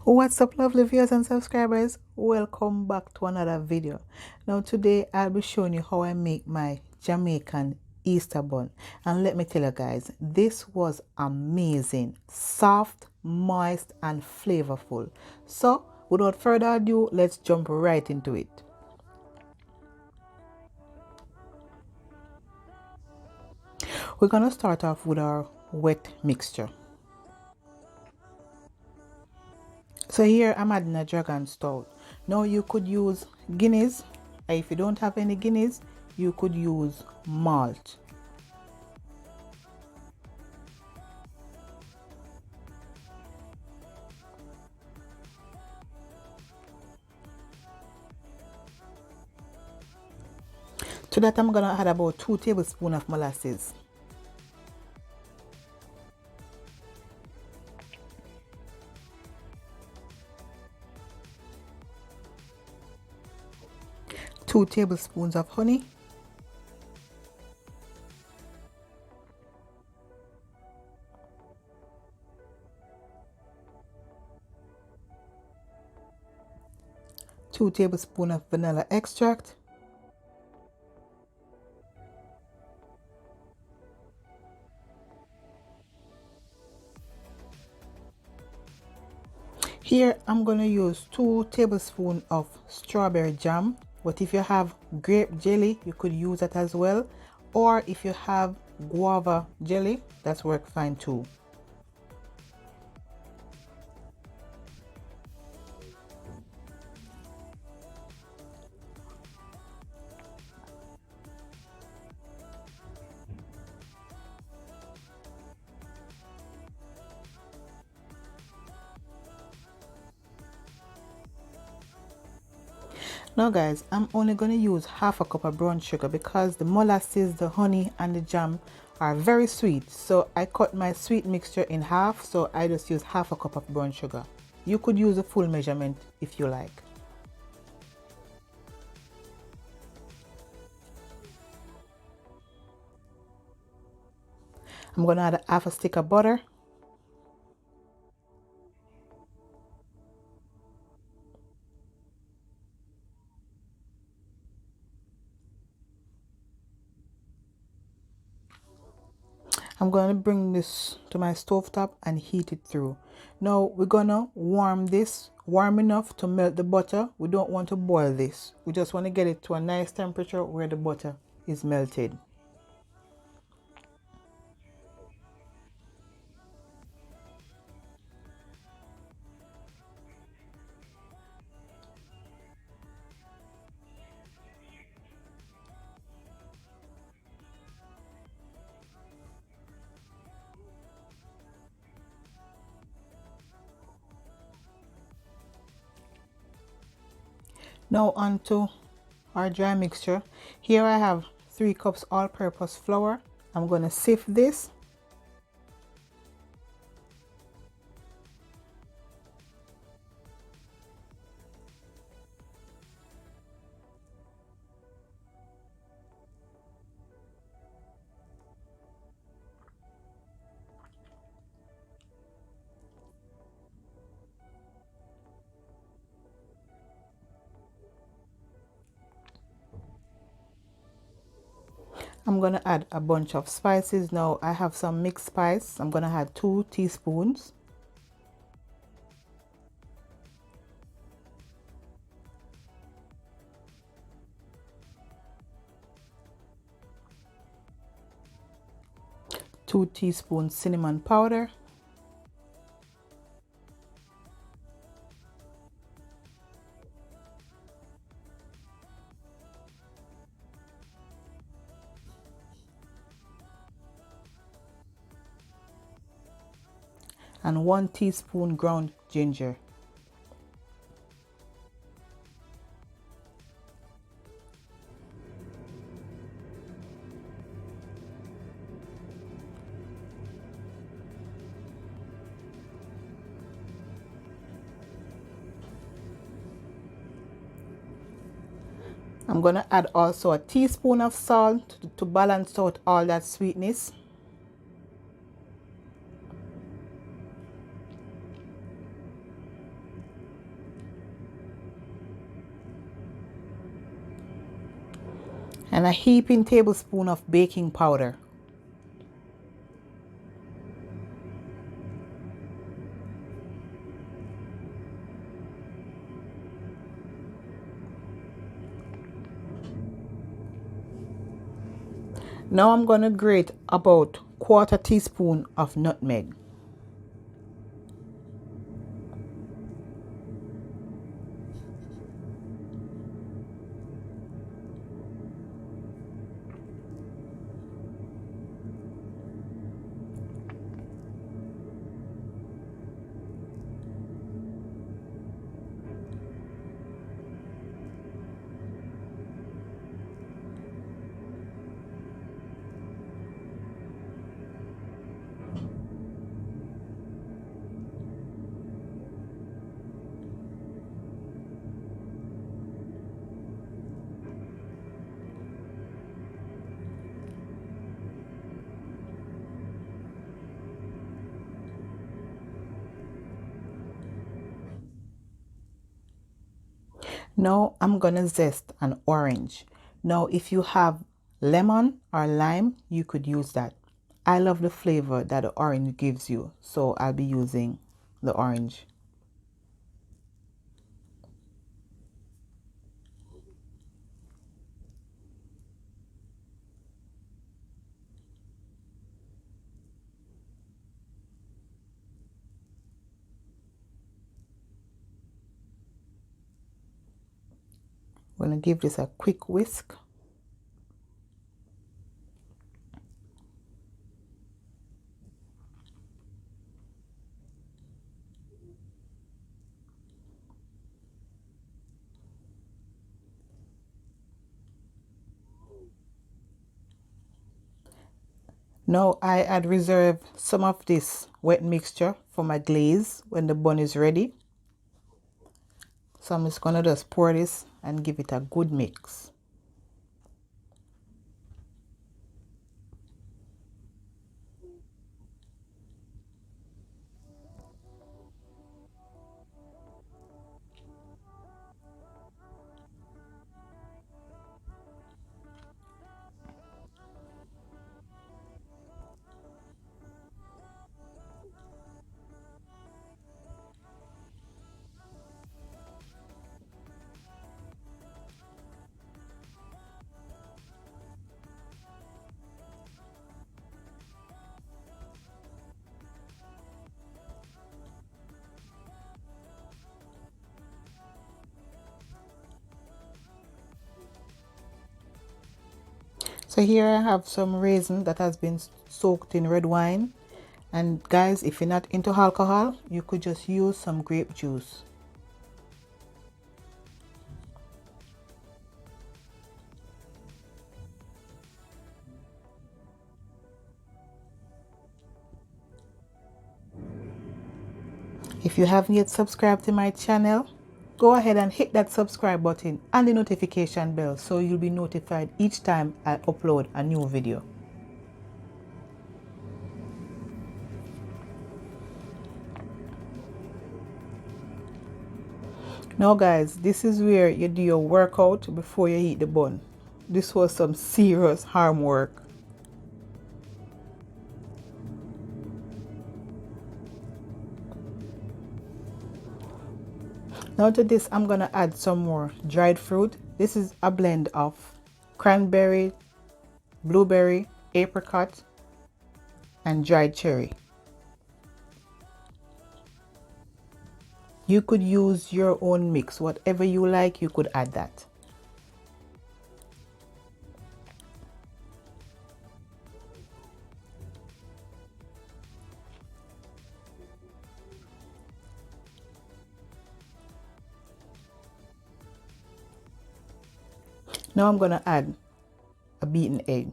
What's up, lovely viewers and subscribers? Welcome back to another video. Now today I'll be showing you how I make my Jamaican Easter bun, and let me tell you guys, this was amazing, soft, moist and flavorful. So without further ado, let's jump right into it. We're gonna start off with our wet mixture. So here I'm adding a Dragon Stout. Now you could use Guinness. If you don't have any Guinness, you could use malt. To that I'm gonna add about 2 tablespoons of molasses. Two tablespoons of honey. Two tablespoons of vanilla extract. Here I'm going to use 2 tablespoons of strawberry jam, but if you have grape jelly you could use that as well, or if you have guava jelly, that's work fine too. Now guys, I'm only going to use half a cup of brown sugar because the molasses, the honey and the jam are very sweet. So I cut my sweet mixture in half, so I just use half a cup of brown sugar. You could use a full measurement if you like. I'm going to add half a stick of butter. I'm going to bring this to my stove top and heat it through. Now we're going to warm this warm enough to melt the butter. We don't want to boil this. We just want to get it to a nice temperature where the butter is melted. Now onto our dry mixture. Here I have 3 cups all-purpose flour. I'm going to sift this. I'm going to add a bunch of spices. Now I have some mixed spice. I'm going to add 2 teaspoons. Two teaspoons cinnamon powder. And 1 teaspoon ground ginger. I'm going to add also a teaspoon of salt to balance out all that sweetness. and a heaping tablespoon of baking powder. Now I'm going to grate about 1/4 teaspoon of nutmeg. Now I'm gonna zest an orange. Now if you have lemon or lime, you could use that. I love the flavor that the orange gives you, so I'll be using the orange. I'm gonna give this a quick whisk. Now I had reserved some of this wet mixture for my glaze when the bun is ready. So I'm just gonna just pour this and give it a good mix. So here I have some raisin that has been soaked in red wine. And guys, if you're not into alcohol, you could just use some grape juice. If you haven't yet subscribed to my channel, go ahead and hit that subscribe button and the notification bell so you'll be notified each time I upload a new video. Now guys, this is where you do your workout before you eat the bun. This was some serious arm work. Now to this, I'm gonna add some more dried fruit. This is a blend of cranberry, blueberry, apricot, and dried cherry. You could use your own mix. Whatever you like, you could add that. Now I'm gonna add a beaten egg.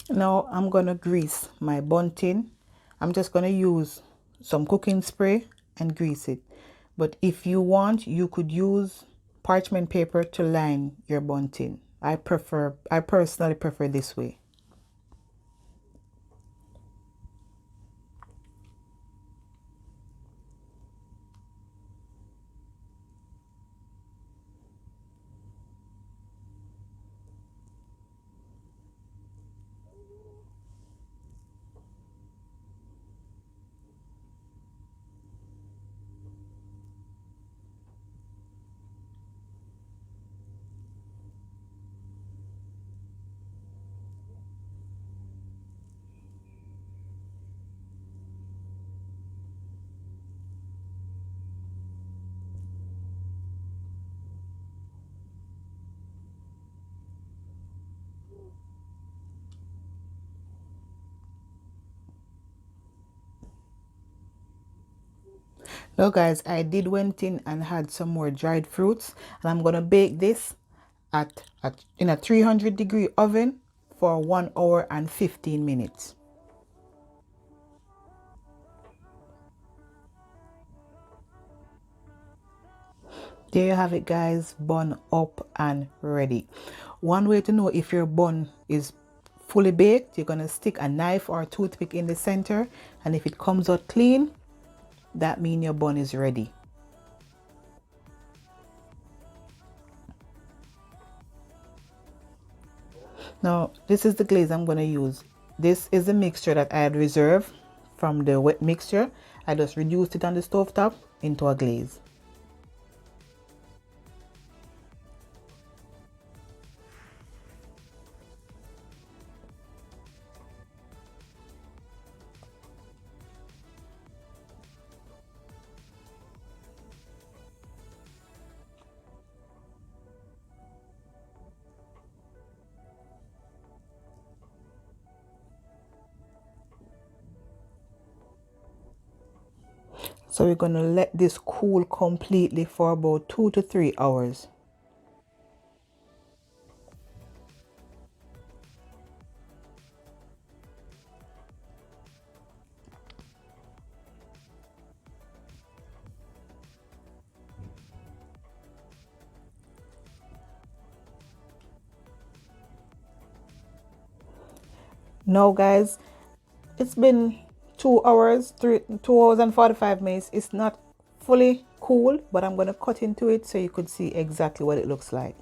Now I'm gonna grease my bun tin. I'm just gonna use some cooking spray and grease it. But if you want, you could use parchment paper to line your bun tin. I personally prefer this way. Now guys, I did went in and had some more dried fruits, and I'm gonna bake this at in a 300-degree oven for 1 hour and 15 minutes. There you have it guys, bun up and ready. One way to know if your bun is fully baked, you're gonna stick a knife or a toothpick in the center, and if it comes out clean, that means your bun is ready. Now this is the glaze I'm going to use. This is the mixture that I had reserved from the wet mixture. I just reduced it on the stove top into a glaze. So we're going to let this cool completely for about 2 to 3 hours. Now guys, it's been 2 hours, 2 hours and 45 minutes. It's not fully cool, but I'm going to cut into it so you could see exactly what it looks like.